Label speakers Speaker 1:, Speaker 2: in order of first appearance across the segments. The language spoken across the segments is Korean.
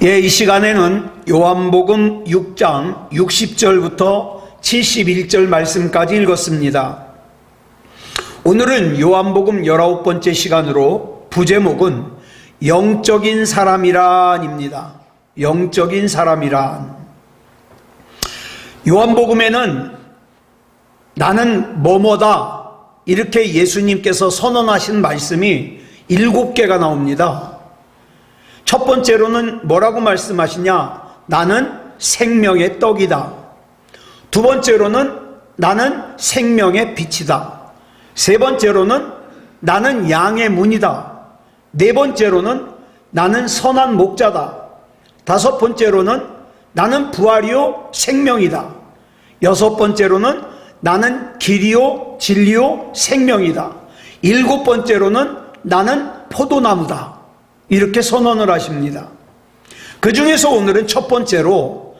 Speaker 1: 이 시간에는 요한복음 6장 60절부터 71절 말씀까지 읽었습니다. 오늘은 요한복음 19번째 시간으로 부제목은 영적인 사람이란입니다. 영적인 사람이란. 요한복음에는 나는 뭐뭐다 이렇게 예수님께서 선언하신 말씀이 7개가 나옵니다. 첫 번째로는 뭐라고 말씀하시냐? 나는 생명의 떡이다. 두 번째로는 나는 생명의 빛이다. 세 번째로는 나는 양의 문이다. 네 번째로는 나는 선한 목자다. 다섯 번째로는 나는 부활이요 생명이다. 여섯 번째로는 나는 길이요 진리요 생명이다. 일곱 번째로는 나는 포도나무다. 이렇게 선언을 하십니다. 그 중에서 오늘은 첫 번째로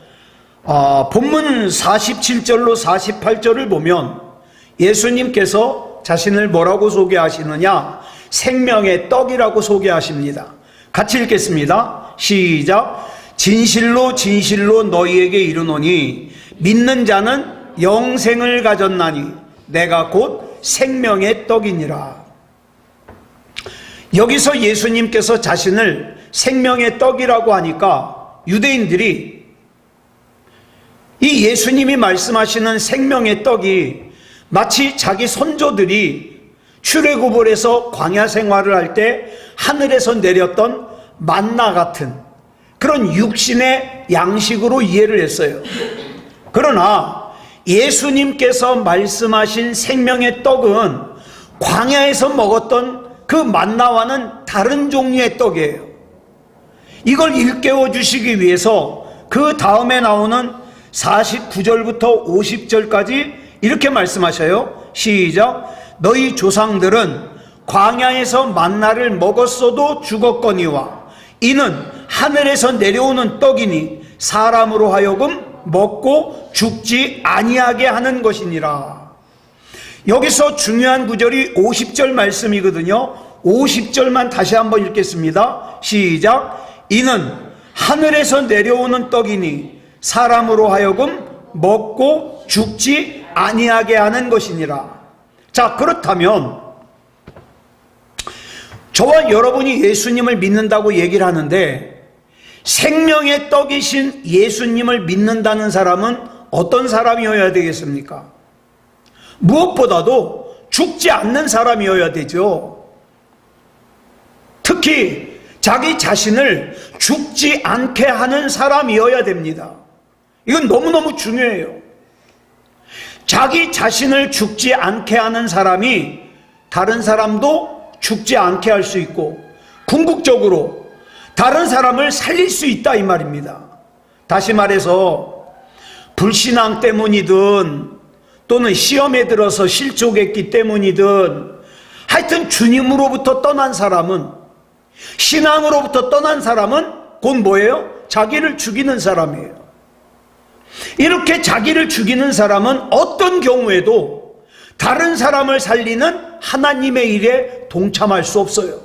Speaker 1: 본문 47절로 48절을 보면 예수님께서 자신을 뭐라고 소개하시느냐? 생명의 떡이라고 소개하십니다. 같이 읽겠습니다. 시작. 진실로 진실로 너희에게 이르노니 믿는 자는 영생을 가졌나니 내가 곧 생명의 떡이니라. 여기서 예수님께서 자신을 생명의 떡이라고 하니까 유대인들이 이 예수님이 말씀하시는 생명의 떡이 마치 자기 선조들이 출애굽을해서 광야 생활을 할 때 하늘에서 내렸던 만나 같은 그런 육신의 양식으로 이해를 했어요. 그러나 예수님께서 말씀하신 생명의 떡은 광야에서 먹었던 그 만나와는 다른 종류의 떡이에요. 이걸 일깨워 주시기 위해서 그 다음에 나오는 49절부터 50절까지 이렇게 말씀하셔요. 시작. 너희 조상들은 광야에서 만나를 먹었어도 죽었거니와 이는 하늘에서 내려오는 떡이니 사람으로 하여금 먹고 죽지 아니하게 하는 것이니라. 여기서 중요한 구절이 50절 말씀이거든요. 50절만 다시 한번 읽겠습니다. 시작. 이는 하늘에서 내려오는 떡이니 사람으로 하여금 먹고 죽지 아니하게 하는 것이니라. 자, 그렇다면 저와 여러분이 예수님을 믿는다고 얘기를 하는데 생명의 떡이신 예수님을 믿는다는 사람은 어떤 사람이어야 되겠습니까? 무엇보다도 죽지 않는 사람이어야 되죠. 특히 자기 자신을 죽지 않게 하는 사람이어야 됩니다. 이건 너무너무 중요해요. 자기 자신을 죽지 않게 하는 사람이 다른 사람도 죽지 않게 할 수 있고 궁극적으로 다른 사람을 살릴 수 있다 이 말입니다. 다시 말해서 불신앙 때문이든 또는 시험에 들어서 실족했기 때문이든 하여튼 주님으로부터 떠난 사람은, 신앙으로부터 떠난 사람은 곧 뭐예요? 자기를 죽이는 사람이에요. 이렇게 자기를 죽이는 사람은 어떤 경우에도 다른 사람을 살리는 하나님의 일에 동참할 수 없어요.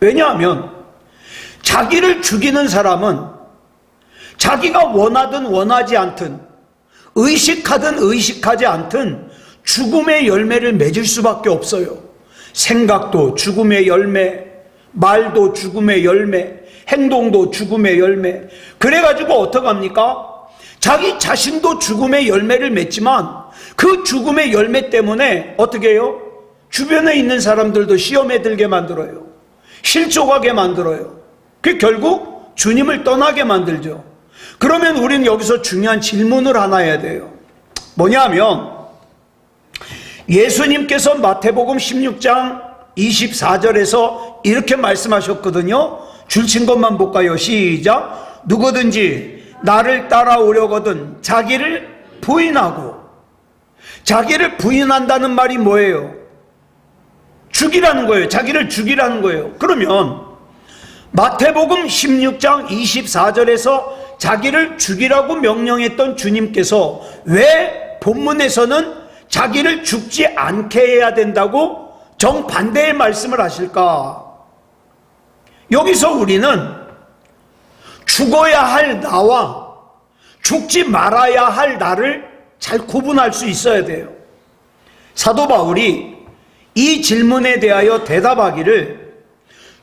Speaker 1: 왜냐하면 자기를 죽이는 사람은 자기가 원하든 원하지 않든 의식하든 의식하지 않든 죽음의 열매를 맺을 수밖에 없어요. 생각도 죽음의 열매, 말도 죽음의 열매, 행동도 죽음의 열매. 그래가지고 어떡합니까? 자기 자신도 죽음의 열매를 맺지만 그 죽음의 열매 때문에 어떻게 해요? 주변에 있는 사람들도 시험에 들게 만들어요. 실족하게 만들어요. 그 결국 주님을 떠나게 만들죠. 그러면 우리는 여기서 중요한 질문을 하나 해야 돼요. 뭐냐면 예수님께서 마태복음 16장 24절에서 이렇게 말씀하셨거든요. 줄친 것만 볼까요? 시작. 누구든지 나를 따라오려거든 자기를 부인하고. 자기를 부인한다는 말이 뭐예요? 죽이라는 거예요. 자기를 죽이라는 거예요. 그러면 마태복음 16장 24절에서 자기를 죽이라고 명령했던 주님께서 왜 본문에서는 자기를 죽지 않게 해야 된다고 정반대의 말씀을 하실까? 여기서 우리는 죽어야 할 나와 죽지 말아야 할 나를 잘 구분할 수 있어야 돼요. 사도 바울이 이 질문에 대하여 대답하기를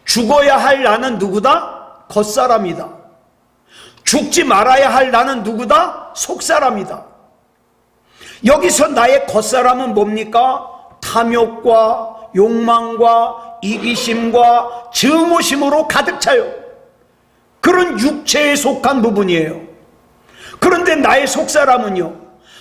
Speaker 1: 죽어야 할 나는 누구다? 겉사람이다. 죽지 말아야 할 나는 누구다? 속사람이다. 여기서 나의 겉사람은 뭡니까? 탐욕과 욕망과 이기심과 증오심으로 가득 차요. 그런 육체에 속한 부분이에요. 그런데 나의 속사람은요,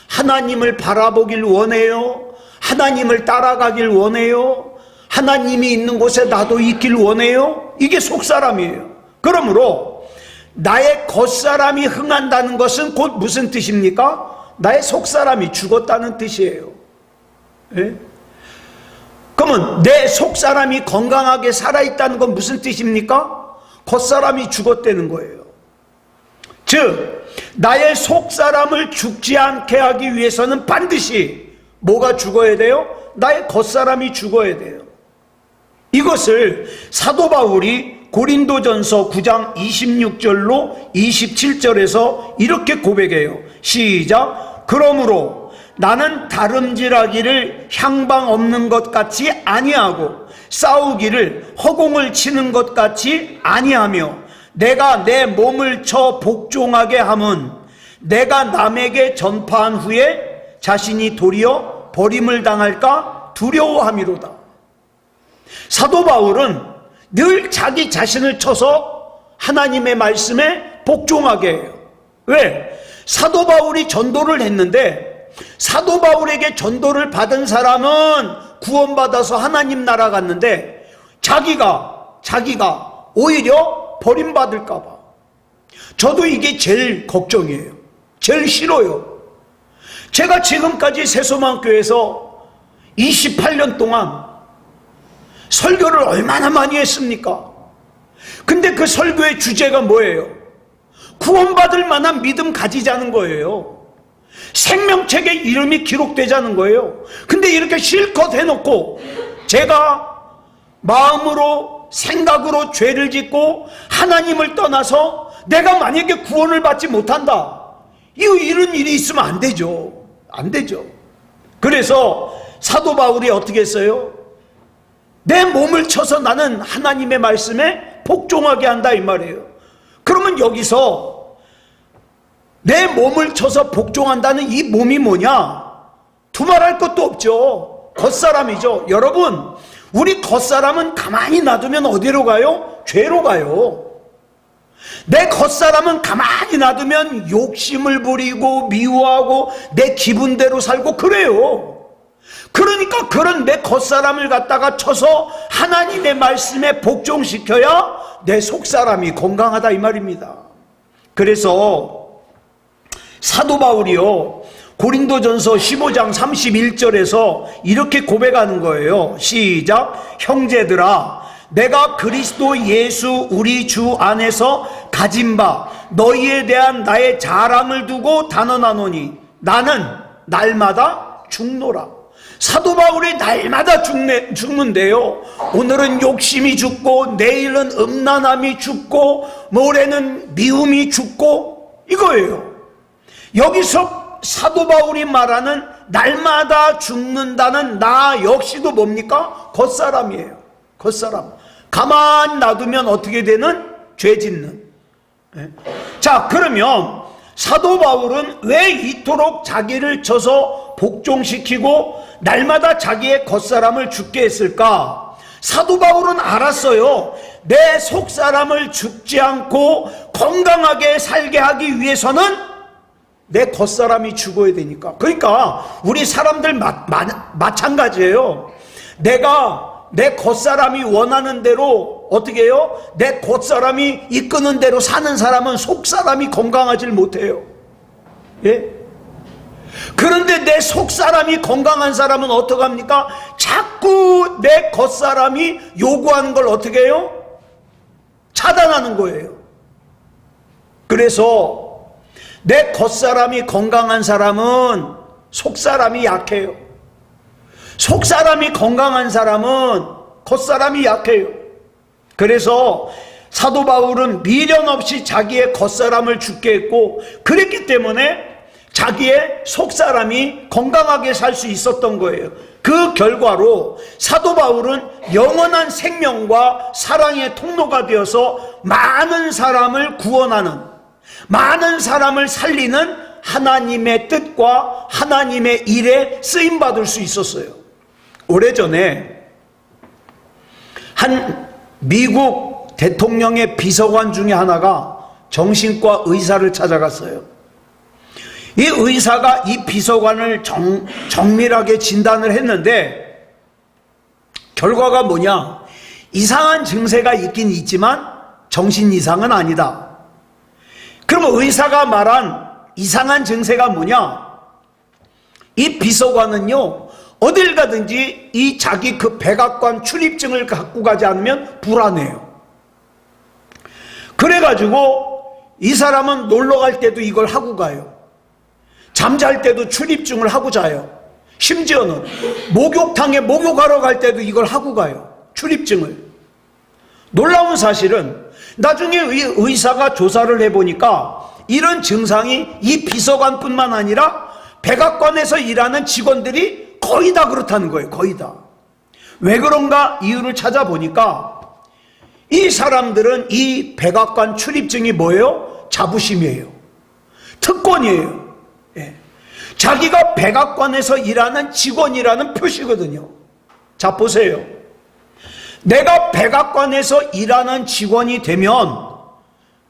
Speaker 1: 하나님을 바라보길 원해요. 하나님을 따라가길 원해요. 하나님이 있는 곳에 나도 있길 원해요. 이게 속사람이에요. 그러므로 나의 겉사람이 흥한다는 것은 곧 무슨 뜻입니까? 나의 속사람이 죽었다는 뜻이에요. 예? 그러면 내 속사람이 건강하게 살아있다는 건 무슨 뜻입니까? 겉사람이 죽었다는 거예요. 즉 나의 속사람을 죽지 않게 하기 위해서는 반드시 뭐가 죽어야 돼요? 나의 겉사람이 죽어야 돼요. 이것을 사도 바울이 고린도전서 9장 26절로 27절에서 이렇게 고백해요. 시작. 그러므로 나는 다름질하기를 향방 없는 것 같이 아니하고 싸우기를 허공을 치는 것 같이 아니하며 내가 내 몸을 쳐 복종하게 함은 내가 남에게 전파한 후에 자신이 도리어 버림을 당할까 두려워함이로다. 사도 바울은 늘 자기 자신을 쳐서 하나님의 말씀에 복종하게 해요. 왜? 사도 바울이 전도를 했는데 사도 바울에게 전도를 받은 사람은 구원받아서 하나님 나라 갔는데 자기가 오히려 버림받을까 봐. 저도 이게 제일 걱정이에요. 제일 싫어요. 제가 지금까지 새소망교회에서 28년 동안 설교를 얼마나 많이 했습니까? 근데 그 설교의 주제가 뭐예요? 구원받을 만한 믿음 가지자는 거예요. 생명책에 이름이 기록되자는 거예요. 근데 이렇게 실컷 해놓고 제가 마음으로 생각으로 죄를 짓고 하나님을 떠나서 내가 만약에 구원을 받지 못한다, 이런 일이 있으면 안 되죠. 안 되죠. 그래서 사도 바울이 어떻게 했어요? 내 몸을 쳐서 나는 하나님의 말씀에 복종하게 한다 이 말이에요. 그러면 여기서 내 몸을 쳐서 복종한다는 이 몸이 뭐냐? 두말할 것도 없죠. 겉사람이죠. 여러분, 우리 겉사람은 가만히 놔두면 어디로 가요? 죄로 가요. 내 겉사람은 가만히 놔두면 욕심을 부리고 미워하고 내 기분대로 살고 그래요. 그러니까 그런 내 겉사람을 갖다가 쳐서 하나님의 말씀에 복종시켜야 내 속사람이 건강하다 이 말입니다. 그래서 사도 바울이요, 고린도전서 15장 31절에서 이렇게 고백하는 거예요. 시작. 형제들아, 내가 그리스도 예수 우리 주 안에서 가진 바 너희에 대한 나의 자랑을 두고 단언하노니 나는 날마다 죽노라. 사도 바울이 날마다 죽는데요. 오늘은 욕심이 죽고 내일은 음란함이 죽고 모레는 미움이 죽고 이거예요. 여기서 사도 바울이 말하는 날마다 죽는다는 나 역시도 뭡니까? 겉사람이에요. 겉사람. 가만 놔두면 어떻게 되는? 죄 짓는. 자, 그러면 사도 바울은 왜 이토록 자기를 쳐서 복종시키고 날마다 자기의 겉사람을 죽게 했을까? 사도 바울은 알았어요. 내 속사람을 죽지 않고 건강하게 살게 하기 위해서는 내 겉사람이 죽어야 되니까. 그러니까 우리 사람들 마찬가지예요. 내가 내 겉사람이 원하는 대로 어떻게 해요? 내 겉사람이 이끄는 대로 사는 사람은 속사람이 건강하질 못해요. 예? 그런데 내 속사람이 건강한 사람은 어떡합니까? 자꾸 내 겉사람이 요구하는 걸 어떻게 해요? 차단하는 거예요. 그래서 내 겉사람이 건강한 사람은 속사람이 약해요. 속사람이 건강한 사람은 겉사람이 약해요. 그래서 사도 바울은 미련 없이 자기의 겉사람을 죽게 했고, 그랬기 때문에 자기의 속사람이 건강하게 살 수 있었던 거예요. 그 결과로 사도 바울은 영원한 생명과 사랑의 통로가 되어서 많은 사람을 구원하는, 많은 사람을 살리는 하나님의 뜻과 하나님의 일에 쓰임받을 수 있었어요. 오래전에 한 미국 대통령의 비서관 중에 하나가 정신과 의사를 찾아갔어요. 이 의사가 이 비서관을 정밀하게 진단을 했는데 결과가 뭐냐? 이상한 증세가 있긴 있지만 정신 이상은 아니다. 그럼 의사가 말한 이상한 증세가 뭐냐? 이 비서관은요, 어딜 가든지 이 자기 그 백악관 출입증을 갖고 가지 않으면 불안해요. 그래가지고 이 사람은 놀러 갈 때도 이걸 하고 가요. 잠잘 때도 출입증을 하고 자요. 심지어는 목욕탕에 목욕하러 갈 때도 이걸 하고 가요. 출입증을. 놀라운 사실은 나중에 의사가 조사를 해보니까 이런 증상이 이 비서관뿐만 아니라 백악관에서 일하는 직원들이 거의 다 그렇다는 거예요. 거의 다. 왜 그런가 이유를 찾아보니까 이 사람들은 이 백악관 출입증이 뭐예요? 자부심이에요. 특권이에요. 예. 자기가 백악관에서 일하는 직원이라는 표시거든요. 자, 보세요. 내가 백악관에서 일하는 직원이 되면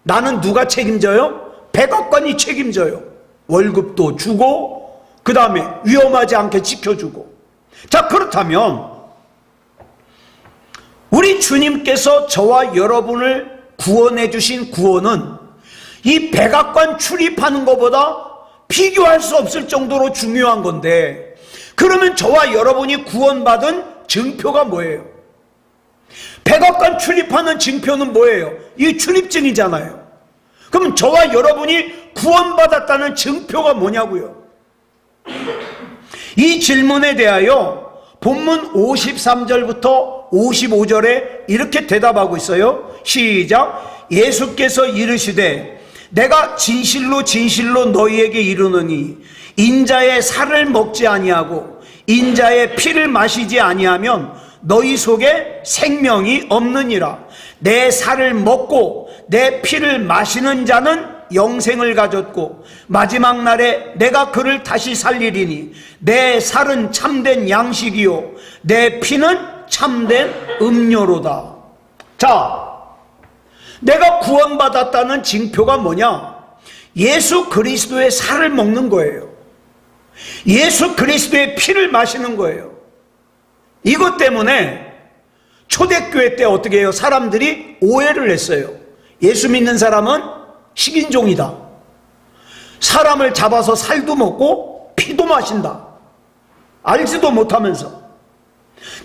Speaker 1: 나는 누가 책임져요? 백악관이 책임져요. 월급도 주고 그 다음에 위험하지 않게 지켜주고. 자, 그렇다면 우리 주님께서 저와 여러분을 구원해 주신 구원은 이 백악관 출입하는 것보다 비교할 수 없을 정도로 중요한 건데, 그러면 저와 여러분이 구원받은 증표가 뭐예요? 백악관 출입하는 증표는 뭐예요? 이 출입증이잖아요. 그럼 저와 여러분이 구원받았다는 증표가 뭐냐고요? 이 질문에 대하여 본문 53절부터 55절에 이렇게 대답하고 있어요. 시작. 예수께서 이르시되 내가 진실로 진실로 너희에게 이르노니 인자의 살을 먹지 아니하고 인자의 피를 마시지 아니하면 너희 속에 생명이 없느니라. 내 살을 먹고 내 피를 마시는 자는 영생을 가졌고 마지막 날에 내가 그를 다시 살리리니 내 살은 참된 양식이요 내 피는 참된 음료로다. 자, 내가 구원받았다는 징표가 뭐냐? 예수 그리스도의 살을 먹는 거예요. 예수 그리스도의 피를 마시는 거예요. 이것 때문에 초대교회 때 어떻게 해요? 사람들이 오해를 했어요. 예수 믿는 사람은 식인종이다. 사람을 잡아서 살도 먹고 피도 마신다. 알지도 못하면서.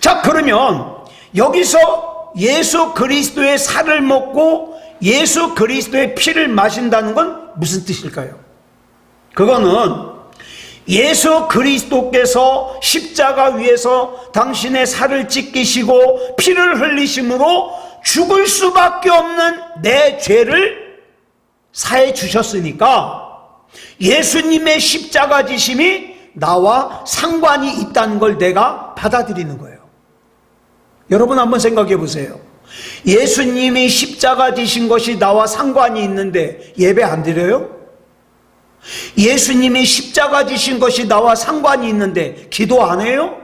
Speaker 1: 자, 그러면 여기서 예수 그리스도의 살을 먹고 예수 그리스도의 피를 마신다는 건 무슨 뜻일까요? 그거는 예수 그리스도께서 십자가 위에서 당신의 살을 찢기시고 피를 흘리심으로 죽을 수밖에 없는 내 죄를 사해 주셨으니까 예수님의 십자가 지심이 나와 상관이 있다는 걸 내가 받아들이는 거예요. 여러분 한번 생각해 보세요. 예수님이 십자가 지신 것이 나와 상관이 있는데 예배 안 드려요? 예수님이 십자가 지신 것이 나와 상관이 있는데 기도 안 해요?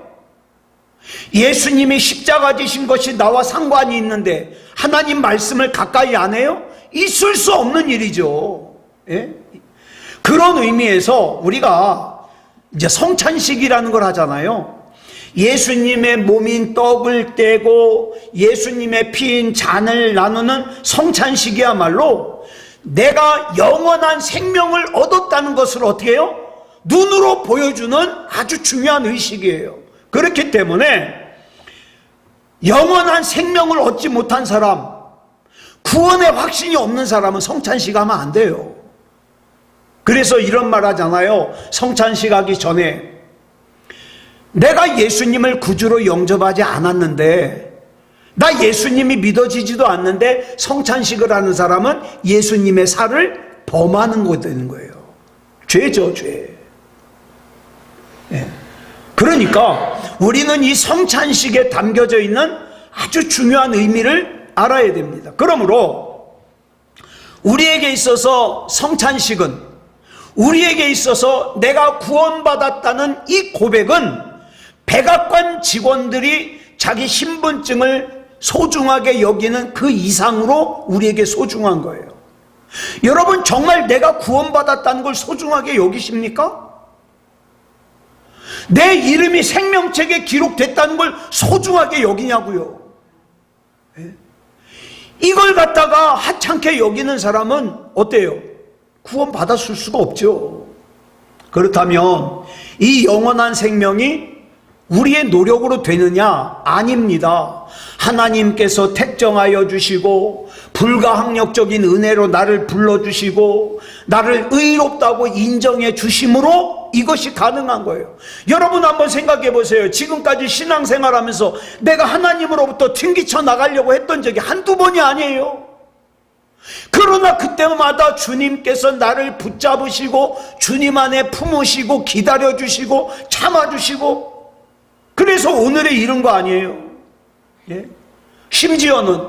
Speaker 1: 예수님이 십자가 지신 것이 나와 상관이 있는데 하나님 말씀을 가까이 안 해요? 있을 수 없는 일이죠. 예? 그런 의미에서 우리가 이제 성찬식이라는 걸 하잖아요. 예수님의 몸인 떡을 떼고 예수님의 피인 잔을 나누는 성찬식이야말로 내가 영원한 생명을 얻었다는 것을 어떻게 해요? 눈으로 보여주는 아주 중요한 의식이에요. 그렇기 때문에 영원한 생명을 얻지 못한 사람, 구원의 확신이 없는 사람은 성찬식 하면 안 돼요. 그래서 이런 말 하잖아요. 성찬식 하기 전에 내가 예수님을 구주로 영접하지 않았는데 나 예수님이 믿어지지도 않는데 성찬식을 하는 사람은 예수님의 살을 범하는 거 되는 거예요. 죄죠, 죄. 예. 그러니까 우리는 이 성찬식에 담겨져 있는 아주 중요한 의미를 알아야 됩니다. 그러므로 우리에게 있어서 성찬식은, 우리에게 있어서 내가 구원받았다는 이 고백은 백악관 직원들이 자기 신분증을 소중하게 여기는 그 이상으로 우리에게 소중한 거예요. 여러분, 정말 내가 구원받았다는 걸 소중하게 여기십니까? 내 이름이 생명책에 기록됐다는 걸 소중하게 여기냐고요. 이걸 갖다가 하찮게 여기는 사람은 어때요? 구원받았을 수가 없죠. 그렇다면 이 영원한 생명이 우리의 노력으로 되느냐? 아닙니다. 하나님께서 택정하여 주시고 불가항력적인 은혜로 나를 불러주시고 나를 의롭다고 인정해 주심으로 이것이 가능한 거예요. 여러분 한번 생각해 보세요. 지금까지 신앙생활하면서 내가 하나님으로부터 튕기쳐 나가려고 했던 적이 한두 번이 아니에요. 그러나 그때마다 주님께서 나를 붙잡으시고 주님 안에 품으시고 기다려주시고 참아주시고, 그래서 오늘에 이른 거 아니에요. 예? 심지어는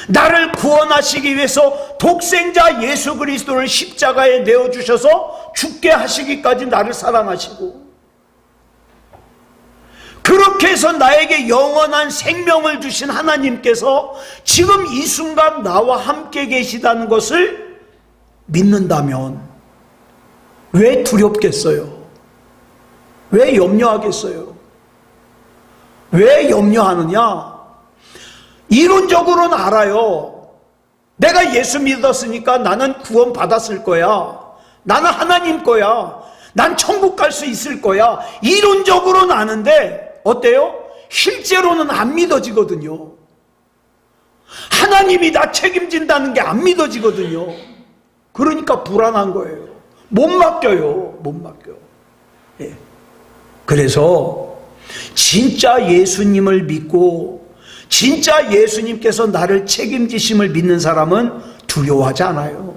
Speaker 1: 나를 구원하시기 위해서 독생자 예수 그리스도를 십자가에 내어주셔서 죽게 하시기까지 나를 사랑하시고, 그렇게 해서 나에게 영원한 생명을 주신 하나님께서 지금 이 순간 나와 함께 계시다는 것을 믿는다면 왜 두렵겠어요? 왜 염려하겠어요? 왜 염려하느냐? 이론적으로는 알아요. 내가 예수 믿었으니까 나는 구원 받았을 거야. 나는 하나님 거야. 난 천국 갈 수 있을 거야. 이론적으로는 아는데 어때요? 실제로는 안 믿어지거든요. 하나님이 나 책임진다는 게 안 믿어지거든요. 그러니까 불안한 거예요. 못 맡겨요. 못 맡겨. 예. 그래서 진짜 예수님을 믿고 진짜 예수님께서 나를 책임지심을 믿는 사람은 두려워하지 않아요.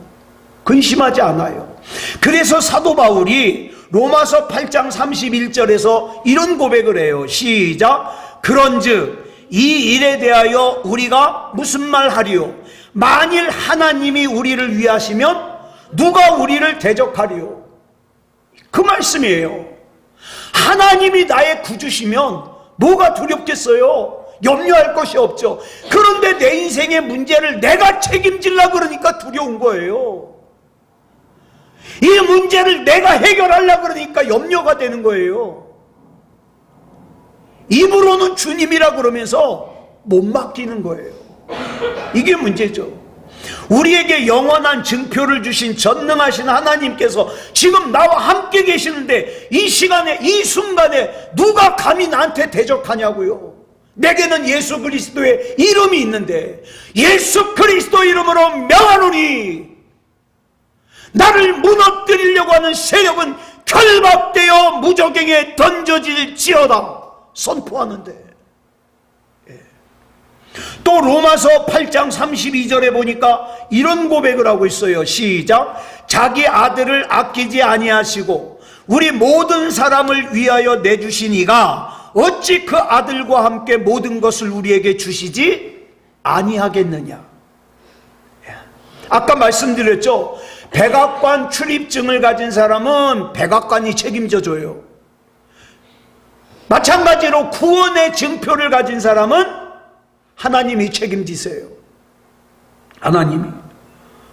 Speaker 1: 근심하지 않아요. 그래서 사도 바울이 로마서 8장 31절에서 이런 고백을 해요. 시작. 그런즉 이 일에 대하여 우리가 무슨 말 하리요? 만일 하나님이 우리를 위하시면 누가 우리를 대적하리요? 그 말씀이에요. 하나님이 나의 구주시면 뭐가 두렵겠어요? 염려할 것이 없죠. 그런데 내 인생의 문제를 내가 책임지려고 그러니까 두려운 거예요. 이 문제를 내가 해결하려고 그러니까 염려가 되는 거예요. 입으로는 주님이라 그러면서 못 맡기는 거예요. 이게 문제죠. 우리에게 영원한 증표를 주신 전능하신 하나님께서 지금 나와 함께 계시는데 이 시간에 이 순간에 누가 감히 나한테 대적하냐고요. 내게는 예수 그리스도의 이름이 있는데 예수 그리스도 이름으로 명하노니 나를 무너뜨리려고 하는 세력은 결박되어 무저갱에 던져질지어다 선포하는데, 또 로마서 8장 32절에 보니까 이런 고백을 하고 있어요. 시작. 자기 아들을 아끼지 아니하시고 우리 모든 사람을 위하여 내주신 이가 어찌 그 아들과 함께 모든 것을 우리에게 주시지 아니하겠느냐. 아까 말씀드렸죠. 백악관 출입증을 가진 사람은 백악관이 책임져 줘요. 마찬가지로 구원의 증표를 가진 사람은 하나님이 책임지세요. 하나님이.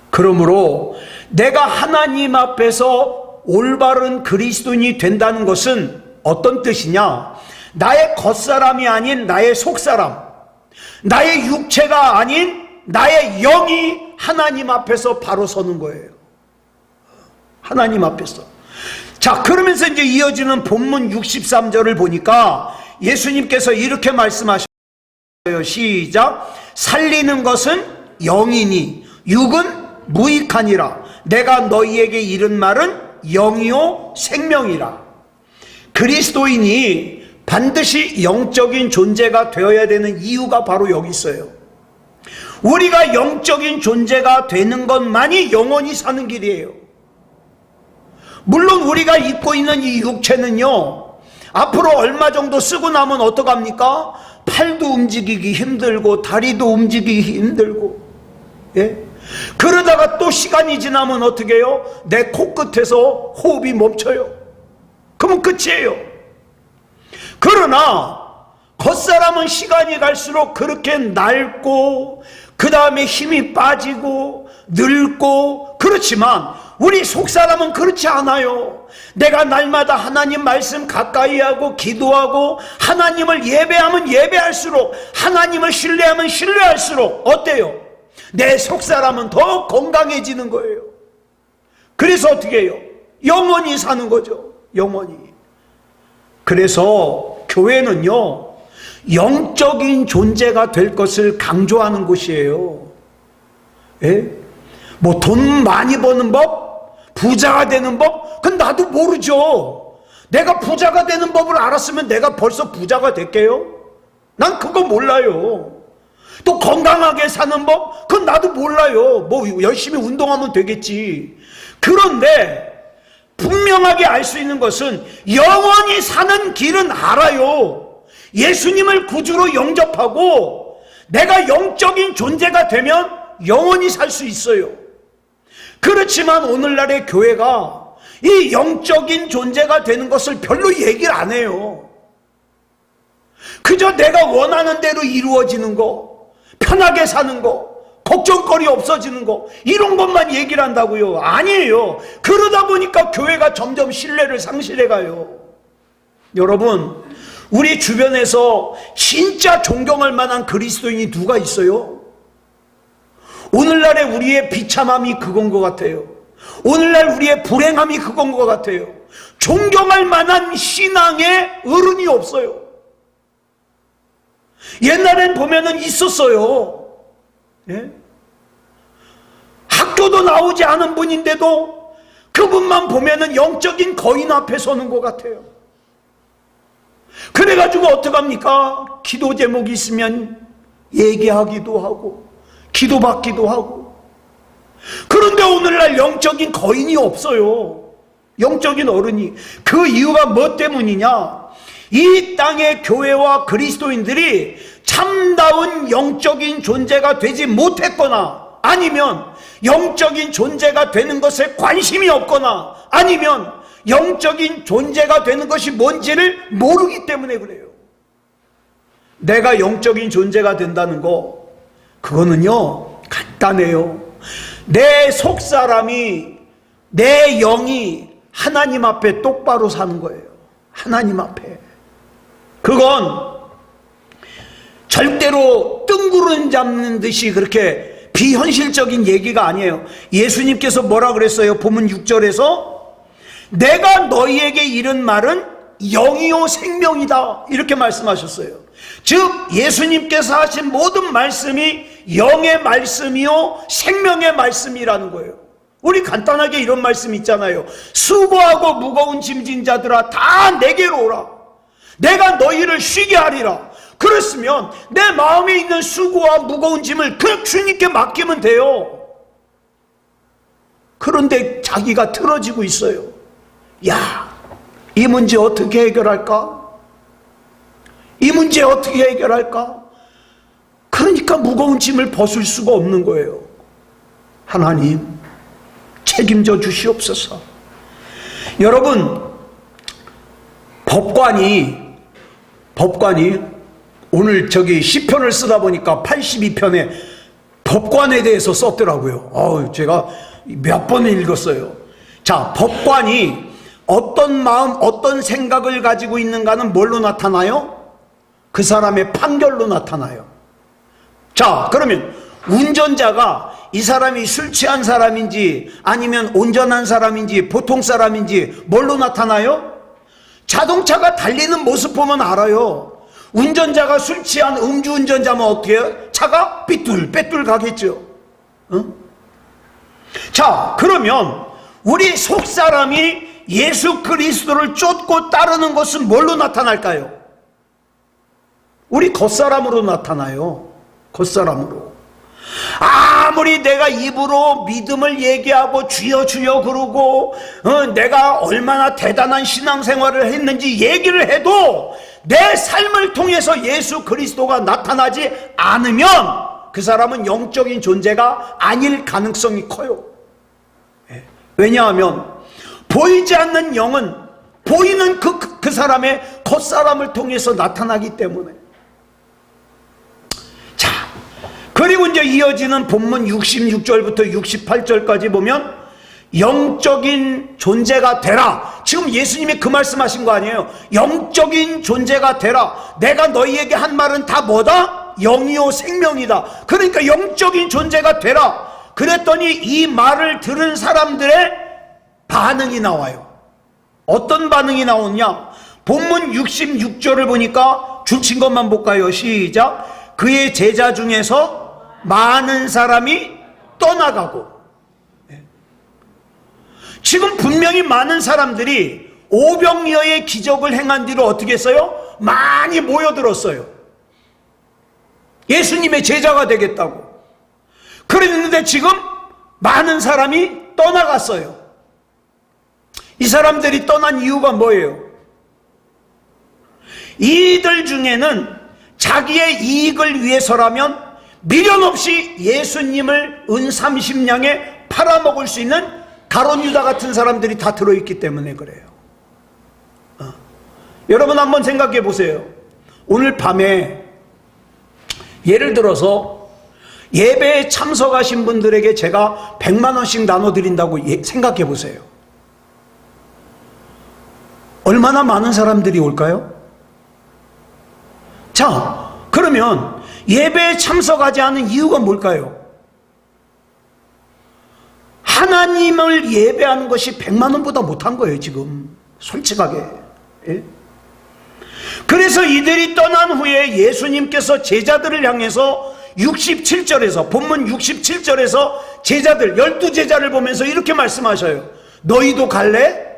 Speaker 1: 그러므로 내가 하나님 앞에서 올바른 그리스도인이 된다는 것은 어떤 뜻이냐? 나의 겉사람이 아닌 나의 속사람, 나의 육체가 아닌 나의 영이 하나님 앞에서 바로 서는 거예요. 하나님 앞에서. 자, 그러면서 이제 이어지는 본문 63절을 보니까 예수님께서 이렇게 말씀하셨어요. 시작. 살리는 것은 영이니 육은 무익하니라. 내가 너희에게 이른 말은 영이요 생명이라. 그리스도인이 반드시 영적인 존재가 되어야 되는 이유가 바로 여기 있어요. 우리가 영적인 존재가 되는 것만이 영원히 사는 길이에요. 물론 우리가 입고 있는 이 육체는요, 앞으로 얼마 정도 쓰고 나면 어떡합니까? 팔도 움직이기 힘들고 다리도 움직이기 힘들고, 예? 그러다가 또 시간이 지나면 어떻게 해요? 내 코끝에서 호흡이 멈춰요. 그러면 끝이에요. 그러나 겉사람은 시간이 갈수록 그렇게 낡고 그 다음에 힘이 빠지고 늙고, 그렇지만 우리 속사람은 그렇지 않아요. 내가 날마다 하나님 말씀 가까이 하고 기도하고 하나님을 예배하면 예배할수록, 하나님을 신뢰하면 신뢰할수록 어때요? 내 속사람은 더 건강해지는 거예요. 그래서 어떻게 해요? 영원히 사는 거죠. 영원히. 그래서 교회는요, 영적인 존재가 될 것을 강조하는 곳이에요. 예? 뭐 돈 많이 버는 법, 부자가 되는 법, 그건 나도 모르죠. 내가 부자가 되는 법을 알았으면 내가 벌써 부자가 될게요? 난 그거 몰라요. 또 건강하게 사는 법, 그건 나도 몰라요. 뭐 열심히 운동하면 되겠지. 그런데 분명하게 알 수 있는 것은 영원히 사는 길은 알아요. 예수님을 구주로 영접하고 내가 영적인 존재가 되면 영원히 살 수 있어요. 그렇지만 오늘날의 교회가 이 영적인 존재가 되는 것을 별로 얘기를 안 해요. 그저 내가 원하는 대로 이루어지는 거, 편하게 사는 거, 걱정거리 없어지는 거, 이런 것만 얘기를 한다고요. 아니에요. 그러다 보니까 교회가 점점 신뢰를 상실해가요. 여러분, 우리 주변에서 진짜 존경할 만한 그리스도인이 누가 있어요? 오늘날의 우리의 비참함이 그건 것 같아요. 오늘날 우리의 불행함이 그건 것 같아요. 존경할 만한 신앙의 어른이 없어요. 옛날엔 보면은 있었어요. 예? 학교도 나오지 않은 분인데도 그분만 보면은 영적인 거인 앞에 서는 것 같아요. 그래가지고 어떡합니까? 기도 제목이 있으면 얘기하기도 하고 기도받기도 하고. 그런데 오늘날 영적인 거인이 없어요. 영적인 어른이. 그 이유가 뭐 때문이냐? 이 땅의 교회와 그리스도인들이 참다운 영적인 존재가 되지 못했거나, 아니면 영적인 존재가 되는 것에 관심이 없거나, 아니면 영적인 존재가 되는 것이 뭔지를 모르기 때문에 그래요. 내가 영적인 존재가 된다는 거, 그거는요 간단해요. 내 속사람이, 내 영이 하나님 앞에 똑바로 사는 거예요. 하나님 앞에. 그건 절대로 뜬구름 잡는 듯이 그렇게 비현실적인 얘기가 아니에요. 예수님께서 뭐라 그랬어요? 본문 6절에서 내가 너희에게 이른 말은 영이요 생명이다, 이렇게 말씀하셨어요. 즉 예수님께서 하신 모든 말씀이 영의 말씀이요 생명의 말씀이라는 거예요. 우리 간단하게 이런 말씀 있잖아요. 수고하고 무거운 짐진 자들아 다 내게로 오라, 내가 너희를 쉬게 하리라. 그랬으면 내 마음에 있는 수고와 무거운 짐을 그냥 주님께 맡기면 돼요. 그런데 자기가 틀어지고 있어요. 야, 이 문제 어떻게 해결할까? 이 문제 어떻게 해결할까? 그러니까 무거운 짐을 벗을 수가 없는 거예요. 하나님 책임져 주시옵소서. 여러분, 법관이 오늘 시편을 쓰다 보니까 82편에 법관에 대해서 썼더라고요. 제가 몇 번을 읽었어요. 자, 법관이 어떤 마음, 어떤 생각을 가지고 있는가는 뭘로 나타나요? 그 사람의 판결로 나타나요. 자, 그러면 운전자가 이 사람이 술 취한 사람인지 아니면 온전한 사람인지 보통 사람인지 뭘로 나타나요? 자동차가 달리는 모습 보면 알아요. 운전자가 술 취한 음주운전자면 어떻게 해요? 차가 삐뚤빼뚤 가겠죠. 응? 자, 그러면 우리 속사람이 예수 그리스도를 쫓고 따르는 것은 뭘로 나타날까요? 우리 겉사람으로 나타나요. 겉사람으로. 아무리 내가 입으로 믿음을 얘기하고 주여 주여 그러고 내가 얼마나 대단한 신앙생활을 했는지 얘기를 해도 내 삶을 통해서 예수 그리스도가 나타나지 않으면 그 사람은 영적인 존재가 아닐 가능성이 커요. 왜냐하면 보이지 않는 영은 보이는 그 사람의 겉사람을 통해서 나타나기 때문에. 자, 그리고 이제 이어지는 본문 66절부터 68절까지 보면 영적인 존재가 되라. 지금 예수님이 그 말씀하신 거 아니에요? 영적인 존재가 되라. 내가 너희에게 한 말은 다 뭐다? 영이요 생명이다. 그러니까 영적인 존재가 되라. 그랬더니 이 말을 들은 사람들의 반응이 나와요. 어떤 반응이 나오냐? 본문 66절을 보니까 줄친 것만 볼까요? 시작. 그의 제자 중에서 많은 사람이 떠나가고. 지금 분명히 많은 사람들이 오병이어의 기적을 행한 뒤로 어떻게 했어요? 많이 모여들었어요. 예수님의 제자가 되겠다고. 그랬는데 지금 많은 사람이 떠나갔어요. 이 사람들이 떠난 이유가 뭐예요? 이들 중에는 자기의 이익을 위해서라면 미련 없이 예수님을 은 30냥에 팔아먹을 수 있는 가룟 유다 같은 사람들이 다 들어있기 때문에 그래요. 여러분 한번 생각해 보세요. 오늘 밤에 예를 들어서 예배에 참석하신 분들에게 제가 100만 원씩 나눠드린다고 생각해 보세요. 얼마나 많은 사람들이 올까요? 자, 그러면 예배에 참석하지 않은 이유가 뭘까요? 하나님을 예배하는 것이 100만 원보다 못한 거예요, 지금. 솔직하게. 예? 그래서 이들이 떠난 후에 예수님께서 제자들을 향해서 67절에서, 본문 67절에서 제자들, 12제자를 보면서 이렇게 말씀하셔요. 너희도 갈래?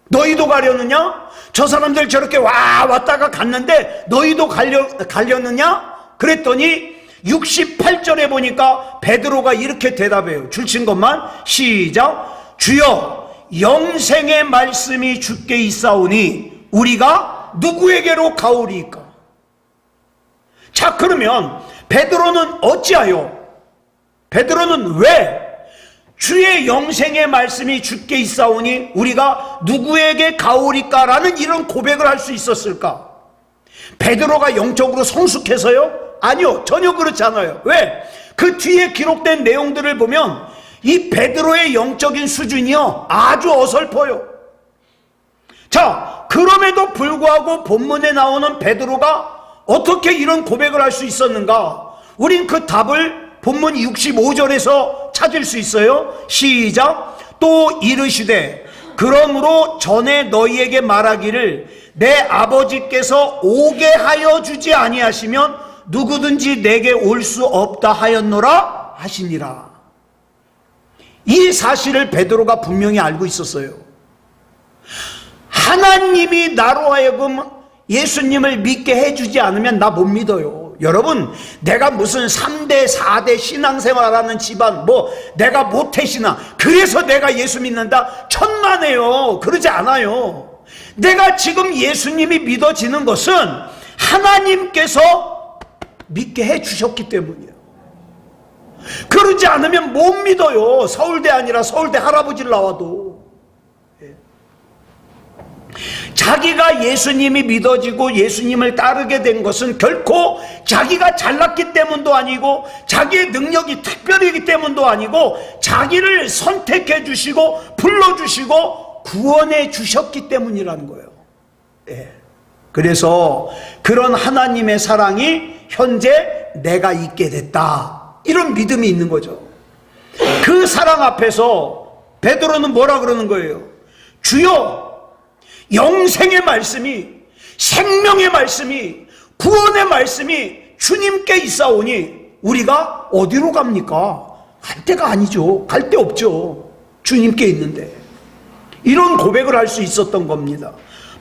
Speaker 1: 너희도 가려느냐? 저 사람들 저렇게 왔다가 갔는데 너희도 가려느냐? 그랬더니 68절에 보니까 베드로가 이렇게 대답해요. 줄친 것만 시작. 주여, 영생의 말씀이 주께 있사오니 우리가 누구에게로 가오리이까? 자, 그러면 베드로는 어찌하여, 베드로는 왜 주의 영생의 말씀이 주께 있사오니 우리가 누구에게 가오리까라는 이런 고백을 할 수 있었을까? 베드로가 영적으로 성숙해서요? 아니요, 전혀 그렇지 않아요. 왜? 그 뒤에 기록된 내용들을 보면 이 베드로의 영적인 수준이요 아주 어설퍼요. 자, 그럼에도 불구하고 본문에 나오는 베드로가 어떻게 이런 고백을 할 수 있었는가? 우린 그 답을 본문 65절에서 찾을 수 있어요. 시작. 또 이르시되 그러므로 전에 너희에게 말하기를 내 아버지께서 오게 하여 주지 아니하시면 누구든지 내게 올 수 없다 하였노라 하시니라. 이 사실을 베드로가 분명히 알고 있었어요. 하나님이 나로 하여금 예수님을 믿게 해주지 않으면 나 못 믿어요. 여러분, 내가 무슨 3대 4대 신앙생활하는 집안, 내가 모태신앙, 그래서 내가 예수 믿는다? 천만에요. 그러지 않아요. 내가 지금 예수님이 믿어지는 것은 하나님께서 믿게 해주셨기 때문이에요. 그러지 않으면 못 믿어요. 서울대 아니라 서울대 할아버지를 나와도. 자기가 예수님이 믿어지고 예수님을 따르게 된 것은 결코 자기가 잘났기 때문도 아니고 자기의 능력이 특별이기 때문도 아니고 자기를 선택해 주시고 불러주시고 구원해 주셨기 때문이라는 거예요. 그래서 그런 하나님의 사랑이 현재 내가 있게 됐다, 이런 믿음이 있는 거죠. 그 사랑 앞에서 베드로는 뭐라 그러는 거예요? 주여, 영생의 말씀이, 생명의 말씀이, 구원의 말씀이 주님께 있사오니 우리가 어디로 갑니까? 갈 데가 아니죠. 갈 데 없죠. 주님께 있는데. 이런 고백을 할 수 있었던 겁니다.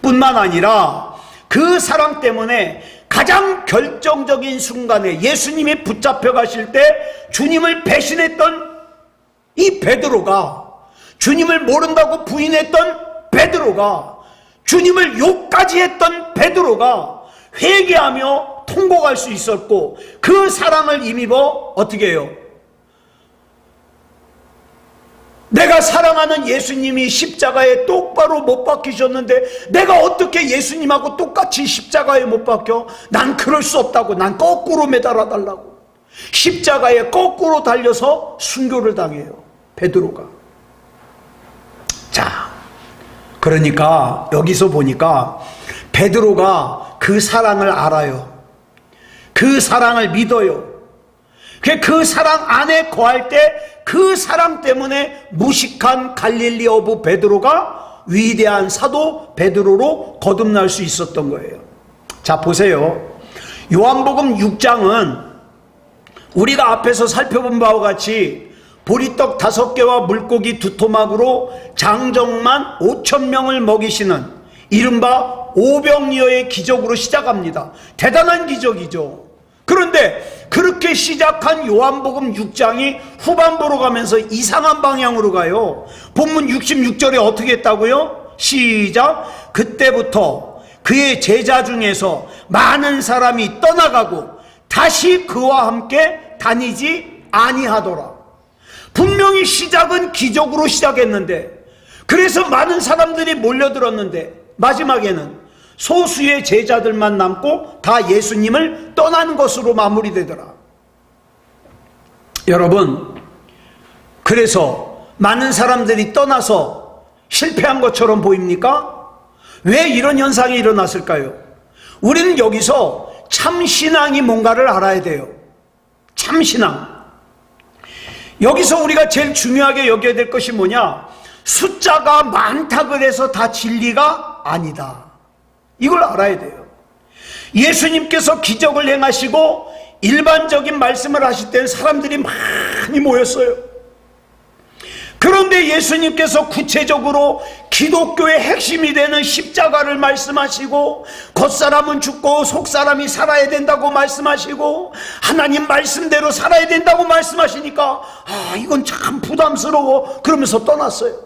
Speaker 1: 뿐만 아니라 그 사랑 때문에 가장 결정적인 순간에 예수님이 붙잡혀 가실 때 주님을 배신했던 이 베드로가, 주님을 모른다고 부인했던 베드로가, 주님을 욕까지 했던 베드로가 회개하며 통곡할 수 있었고, 그 사랑을 힘입어 어떻게 해요? 내가 사랑하는 예수님이 십자가에 똑바로 못 박히셨는데 내가 어떻게 예수님하고 똑같이 십자가에 못 박혀? 난 그럴 수 없다고. 난 거꾸로 매달아 달라고. 십자가에 거꾸로 달려서 순교를 당해요, 베드로가. 자, 그러니까 여기서 보니까 베드로가 그 사랑을 알아요. 그 사랑을 믿어요. 그 사랑 안에 거할 때 그 사랑 때문에 무식한 갈릴리 어부 베드로가 위대한 사도 베드로로 거듭날 수 있었던 거예요. 자, 보세요. 요한복음 6장은 우리가 앞에서 살펴본 바와 같이 보리떡 5개와 물고기 2토막으로 장정만 5,000명을 먹이시는 이른바 오병이어의 기적으로 시작합니다. 대단한 기적이죠. 그런데 그렇게 시작한 요한복음 6장이 후반부로 가면서 이상한 방향으로 가요. 본문 66절에 어떻게 했다고요? 시작. 그때부터 그의 제자 중에서 많은 사람이 떠나가고 다시 그와 함께 다니지 아니하더라. 분명히 시작은 기적으로 시작했는데, 그래서 많은 사람들이 몰려들었는데 마지막에는 소수의 제자들만 남고 다 예수님을 떠난 것으로 마무리되더라. 여러분, 그래서 많은 사람들이 떠나서 실패한 것처럼 보입니까? 왜 이런 현상이 일어났을까요? 우리는 여기서 참신앙이 뭔가를 알아야 돼요. 참신앙. 여기서 우리가 제일 중요하게 여겨야 될 것이 뭐냐? 숫자가 많다 그래서 다 진리가 아니다. 이걸 알아야 돼요. 예수님께서 기적을 행하시고 일반적인 말씀을 하실 때는 사람들이 많이 모였어요. 그런데 예수님께서 구체적으로 기독교의 핵심이 되는 십자가를 말씀하시고, 겉사람은 죽고 속사람이 살아야 된다고 말씀하시고, 하나님 말씀대로 살아야 된다고 말씀하시니까 이건 참 부담스러워. 그러면서 떠났어요.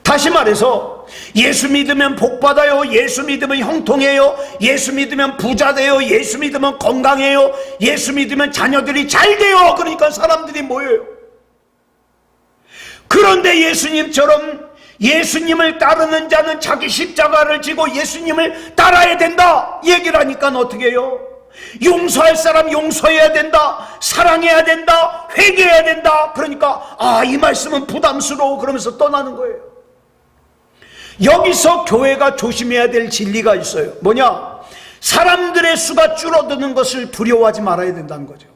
Speaker 1: 다시 말해서 예수 믿으면 복 받아요, 예수 믿으면 형통해요, 예수 믿으면 부자 돼요, 예수 믿으면 건강해요, 예수 믿으면 자녀들이 잘 돼요. 그러니까 사람들이 모여요. 그런데 예수님처럼 예수님을 따르는 자는 자기 십자가를 지고 예수님을 따라야 된다 얘기를 하니까 어떻게 해요? 용서할 사람 용서해야 된다, 사랑해야 된다, 회개해야 된다. 그러니까 이 말씀은 부담스러워. 그러면서 떠나는 거예요. 여기서 교회가 조심해야 될 진리가 있어요. 뭐냐? 사람들의 수가 줄어드는 것을 두려워하지 말아야 된다는 거죠.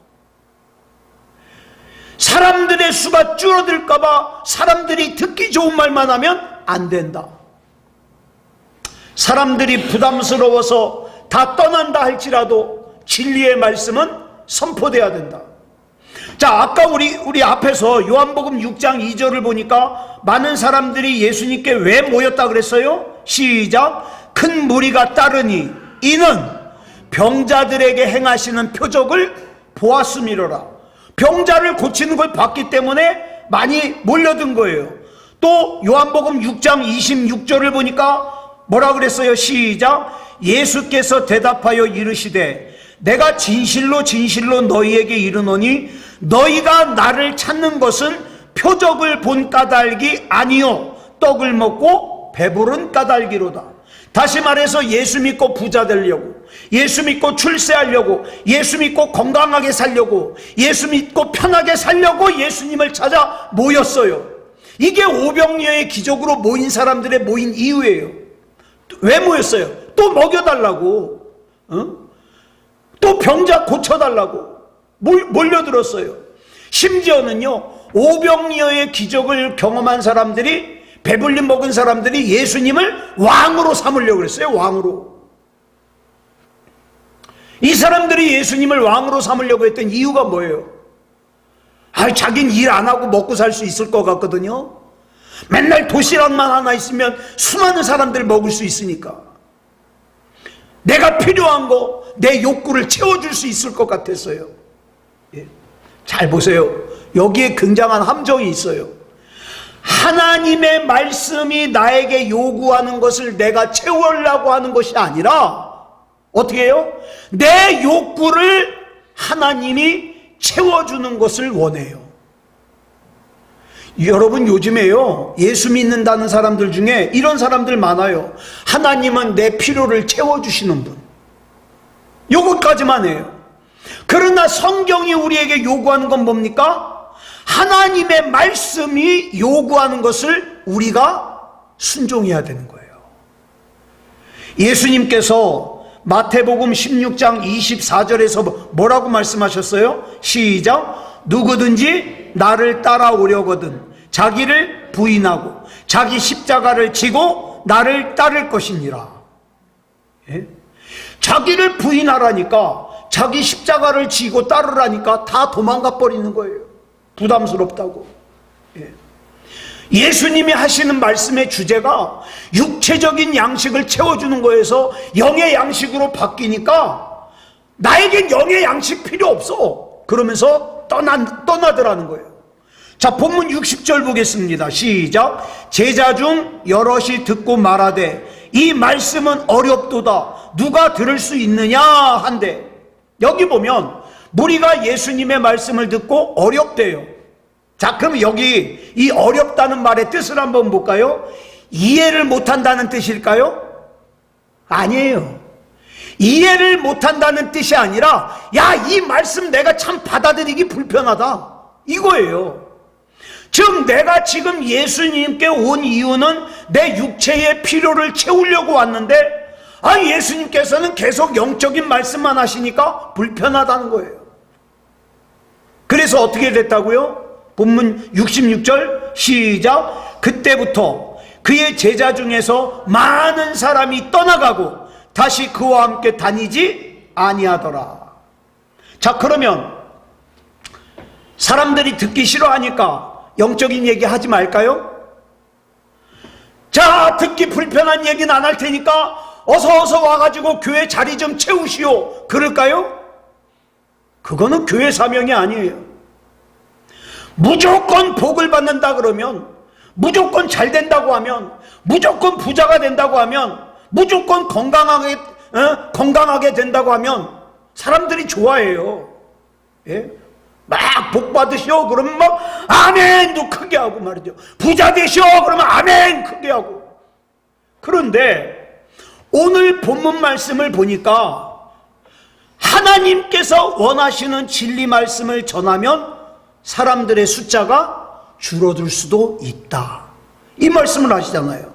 Speaker 1: 사람들의 수가 줄어들까봐 사람들이 듣기 좋은 말만 하면 안 된다. 사람들이 부담스러워서 다 떠난다 할지라도 진리의 말씀은 선포돼야 된다. 자, 아까 우리 앞에서 요한복음 6장 2절을 보니까 많은 사람들이 예수님께 왜 모였다 그랬어요? 시작. 큰 무리가 따르니 이는 병자들에게 행하시는 표적을 보았음이로라. 병자를 고치는 걸 봤기 때문에 많이 몰려든 거예요. 또 요한복음 6장 26절을 보니까 뭐라 그랬어요? 시작. 예수께서 대답하여 이르시되 내가 진실로 진실로 너희에게 이르노니 너희가 나를 찾는 것은 표적을 본 까닭이 아니요 떡을 먹고 배부른 까닭이로다. 다시 말해서 예수 믿고 부자 되려고, 예수 믿고 출세하려고, 예수 믿고 건강하게 살려고, 예수 믿고 편하게 살려고 예수님을 찾아 모였어요. 이게 오병이어의 기적으로 모인 사람들의 모인 이유예요. 왜 모였어요? 또 먹여달라고, 또 병자 고쳐달라고 몰려들었어요. 심지어는요, 오병이어의 기적을 경험한 사람들이, 배불리 먹은 사람들이 예수님을 왕으로 삼으려고 그랬어요. 왕으로. 이 사람들이 예수님을 왕으로 삼으려고 했던 이유가 뭐예요? 자긴 일 안 하고 먹고 살 수 있을 것 같거든요. 맨날 도시락만 하나 있으면 수많은 사람들 먹을 수 있으니까. 내가 필요한 거, 내 욕구를 채워줄 수 있을 것 같았어요. 예. 잘 보세요. 여기에 굉장한 함정이 있어요. 하나님의 말씀이 나에게 요구하는 것을 내가 채우려고 하는 것이 아니라 어떻게 해요? 내 욕구를 하나님이 채워주는 것을 원해요. 여러분, 요즘에요, 예수 믿는다는 사람들 중에 이런 사람들 많아요. 하나님은 내 필요를 채워주시는 분, 요것까지만 해요. 그러나 성경이 우리에게 요구하는 건 뭡니까? 하나님의 말씀이 요구하는 것을 우리가 순종해야 되는 거예요. 예수님께서 마태복음 16장 24절에서 뭐라고 말씀하셨어요? 시작. 누구든지 나를 따라오려거든 자기를 부인하고 자기 십자가를 지고 나를 따를 것이니라. 예? 자기를 부인하라니까, 자기 십자가를 지고 따르라니까 다 도망가 버리는 거예요. 부담스럽다고. 예. 예수님이 하시는 말씀의 주제가 육체적인 양식을 채워주는 거에서 영의 양식으로 바뀌니까 나에겐 영의 양식 필요 없어. 그러면서 떠나더라는 거예요. 자, 본문 60절 보겠습니다. 시작. 제자 중 여럿이 듣고 말하되 이 말씀은 어렵도다. 누가 들을 수 있느냐 한데, 여기 보면 무리가 예수님의 말씀을 듣고 어렵대요. 자, 그럼 여기 이 어렵다는 말의 뜻을 한번 볼까요? 이해를 못한다는 뜻일까요? 아니에요. 이해를 못한다는 뜻이 아니라, 야, 이 말씀 내가 참 받아들이기 불편하다, 이거예요. 즉 내가 지금 예수님께 온 이유는 내 육체의 필요를 채우려고 왔는데, 예수님께서는 계속 영적인 말씀만 하시니까 불편하다는 거예요. 그래서 어떻게 됐다고요? 본문 66절 시작. 그때부터 그의 제자 중에서 많은 사람이 떠나가고 다시 그와 함께 다니지 아니하더라. 자, 그러면 사람들이 듣기 싫어하니까 영적인 얘기 하지 말까요? 자, 듣기 불편한 얘기는 안 할 테니까 어서 와가지고 교회 자리 좀 채우시오, 그럴까요? 그거는 교회 사명이 아니에요. 무조건 복을 받는다 그러면, 무조건 잘 된다고 하면, 무조건 부자가 된다고 하면, 무조건 건강하게 된다고 하면 사람들이 좋아해요. 예? 막 복 받으시오 그러면 막 아멘도 크게 하고 말이죠. 부자 되시오 그러면 아멘 크게 하고. 그런데 오늘 본문 말씀을 보니까 하나님께서 원하시는 진리 말씀을 전하면 사람들의 숫자가 줄어들 수도 있다, 이 말씀을 하시잖아요.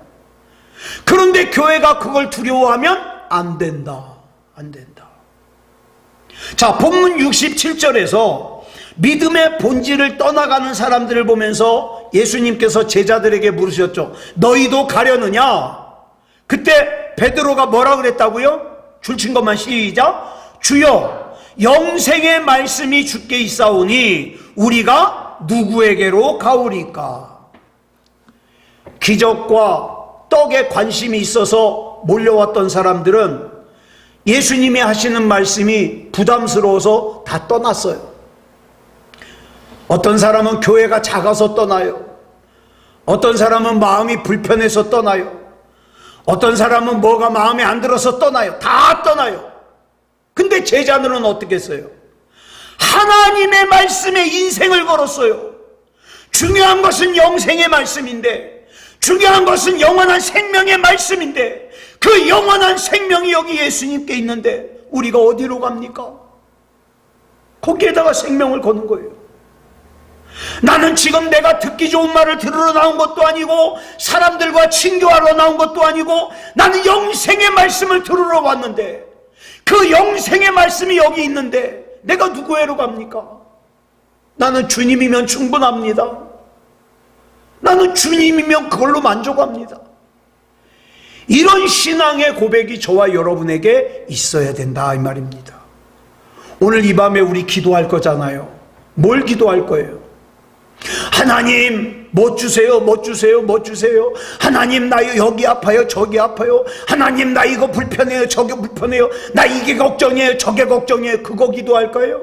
Speaker 1: 그런데 교회가 그걸 두려워하면 안 된다. 자, 본문 67절에서 믿음의 본질을 떠나가는 사람들을 보면서 예수님께서 제자들에게 물으셨죠. 너희도 가려느냐? 그때 베드로가 뭐라 그랬다고요? 줄친 것만 시작. 주여, 영생의 말씀이 주께 있사오니 우리가 누구에게로 가오리까? 기적과 떡에 관심이 있어서 몰려왔던 사람들은 예수님이 하시는 말씀이 부담스러워서 다 떠났어요. 어떤 사람은 교회가 작아서 떠나요. 어떤 사람은 마음이 불편해서 떠나요. 어떤 사람은 뭐가 마음에 안 들어서 떠나요. 다 떠나요. 근데 제자들은 어떻게 했어요? 하나님의 말씀에 인생을 걸었어요. 중요한 것은 영생의 말씀인데, 중요한 것은 영원한 생명의 말씀인데, 그 영원한 생명이 여기 예수님께 있는데 우리가 어디로 갑니까? 거기에다가 생명을 거는 거예요. 나는 지금 내가 듣기 좋은 말을 들으러 나온 것도 아니고 사람들과 친교하러 나온 것도 아니고 나는 영생의 말씀을 들으러 왔는데, 그 영생의 말씀이 여기 있는데 내가 누구에로 갑니까? 나는 주님이면 충분합니다. 나는 주님이면 그걸로 만족합니다. 이런 신앙의 고백이 저와 여러분에게 있어야 된다, 이 말입니다. 오늘 이 밤에 우리 기도할 거잖아요. 뭘 기도할 거예요? 하나님, 못 주세요, 못 주세요, 못 주세요. 하나님, 나 여기 아파요, 저기 아파요. 하나님, 나 이거 불편해요, 저게 불편해요. 나 이게 걱정이에요, 저게 걱정이에요. 그거 기도할까요?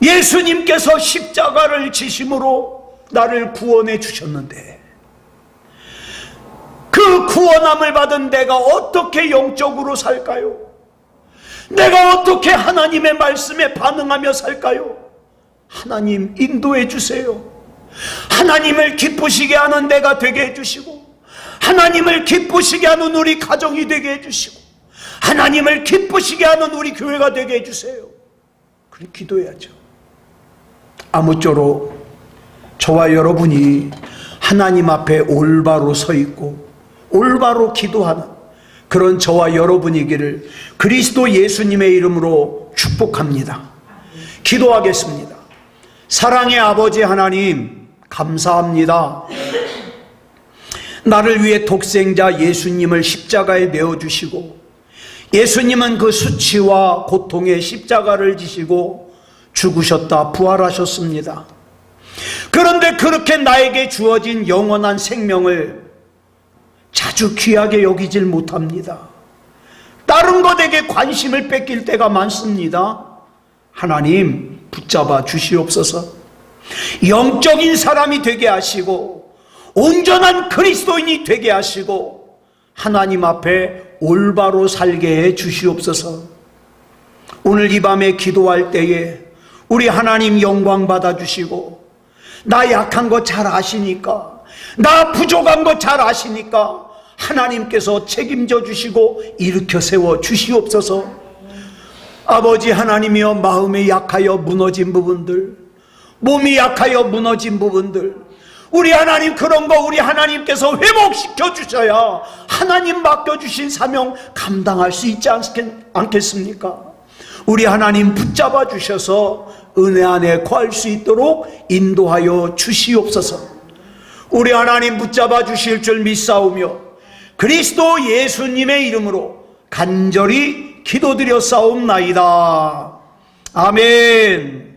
Speaker 1: 예수님께서 십자가를 지심으로 나를 구원해 주셨는데, 그 구원함을 받은 내가 어떻게 영적으로 살까요? 내가 어떻게 하나님의 말씀에 반응하며 살까요? 하나님, 인도해 주세요. 하나님을 기쁘시게 하는 내가 되게 해주시고, 하나님을 기쁘시게 하는 우리 가정이 되게 해주시고, 하나님을 기쁘시게 하는 우리 교회가 되게 해주세요. 그렇게 기도해야죠. 아무쪼록 저와 여러분이 하나님 앞에 올바로 서 있고 올바로 기도하는 그런 저와 여러분이기를 그리스도 예수님의 이름으로 축복합니다. 기도하겠습니다. 사랑의 아버지 하나님, 감사합니다. 나를 위해 독생자 예수님을 십자가에 내어주시고, 예수님은 그 수치와 고통의 십자가를 지시고 죽으셨다 부활하셨습니다. 그런데 그렇게 나에게 주어진 영원한 생명을 자주 귀하게 여기질 못합니다. 다른 것에게 관심을 뺏길 때가 많습니다. 하나님, 붙잡아 주시옵소서. 영적인 사람이 되게 하시고 온전한 그리스도인이 되게 하시고 하나님 앞에 올바로 살게 해 주시옵소서. 오늘 이 밤에 기도할 때에 우리 하나님 영광 받아주시고, 나 약한 거 잘 아시니까, 나 부족한 거 잘 아시니까 하나님께서 책임져 주시고 일으켜 세워 주시옵소서. 아버지 하나님이여, 마음이 약하여 무너진 부분들, 몸이 약하여 무너진 부분들, 우리 하나님, 그런 거 우리 하나님께서 회복시켜 주셔야 하나님 맡겨주신 사명 감당할 수 있지 않겠습니까? 우리 하나님 붙잡아 주셔서 은혜 안에 거할 수 있도록 인도하여 주시옵소서. 우리 하나님 붙잡아 주실 줄 믿사오며 그리스도 예수님의 이름으로 간절히 기도드려 싸움나이다. 아멘.